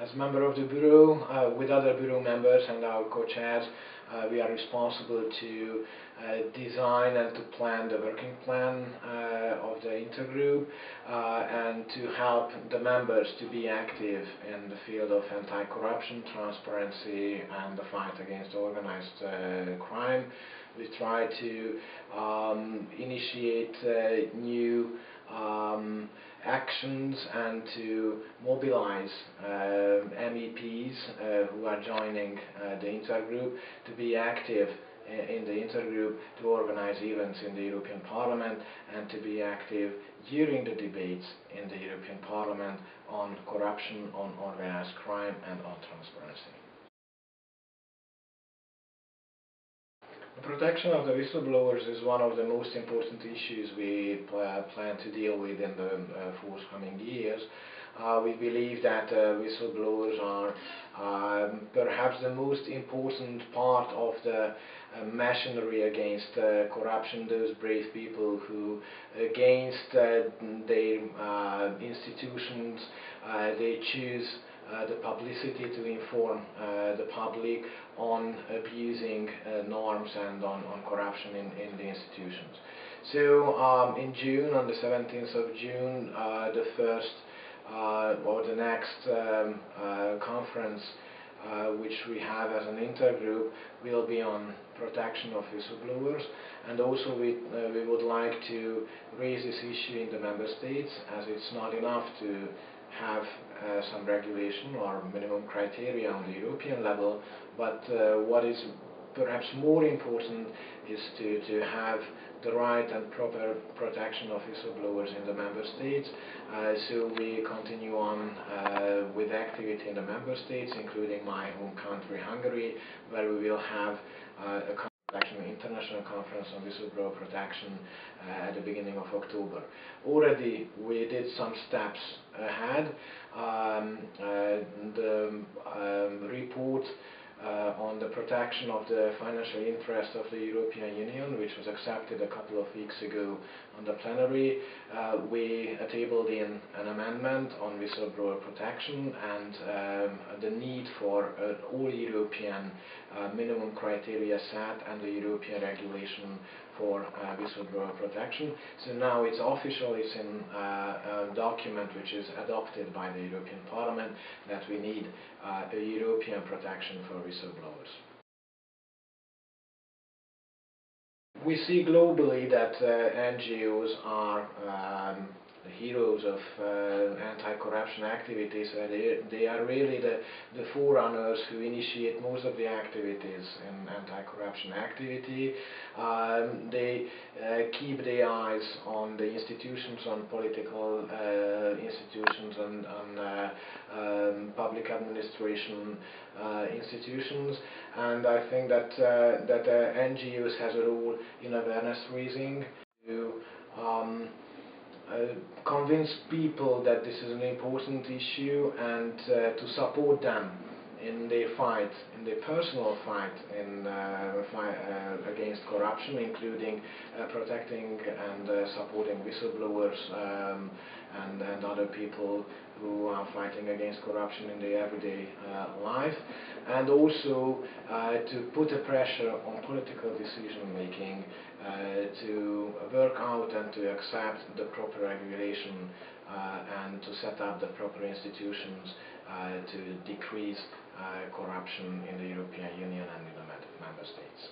As member of the Bureau, with other Bureau members and our co-chairs, we are responsible to design and to plan the working plan of the Intergroup and to help the members to be active in the field of anti-corruption, transparency and the fight against organized crime. We try to initiate new actions and to mobilize MEPs who are joining the Intergroup to be active in the Intergroup, to organize events in the European Parliament and to be active during the debates in the European Parliament on corruption, on organized crime and on transparency. The protection of the whistleblowers is one of the most important issues we plan to deal with in the forthcoming years. We believe that whistleblowers are perhaps the most important part of the machinery against corruption, those brave people who, against their institutions, they choose the publicity to inform the public on abusing norms and on corruption in the institutions. So in June, on the 17th of June, the first or the next conference which we have as an intergroup will be on protection of whistleblowers, and also we would like to raise this issue in the member states, as it's not enough to have some regulation or minimum criteria on the European level, but what is perhaps more important is to have the right and proper protection of whistleblowers in the member states. So we continue on with activity in the member states, including my home country, Hungary, where we will have an international conference on whistleblower protection at the beginning of October. Already we did some steps ahead. The report on the protection of the financial interest of the European Union, which was accepted a couple of weeks ago on the plenary, we tabled in an amendment on whistleblower protection and the need for an all-European minimum criteria set and the European regulation for whistleblower protection. So now it's official, it's in a document which is adopted by the European Parliament that we need a European protection for whistleblowers. We see globally that NGOs are the heroes of anti-corruption activities. They are really the forerunners who initiate most of the activities in anti-corruption activity. They keep their eyes on the institutions, on political institutions, on public administration institutions, and I think that NGOs has a role in awareness raising to convince people that this is an important issue and to support them in their fight, in their personal fight against corruption, including protecting and supporting whistleblowers and other people who are fighting against corruption in their everyday life, and also to put a pressure on political decision making to work out and to accept the proper regulation and to set up the proper institutions to decrease corruption in the European Union and in the member states.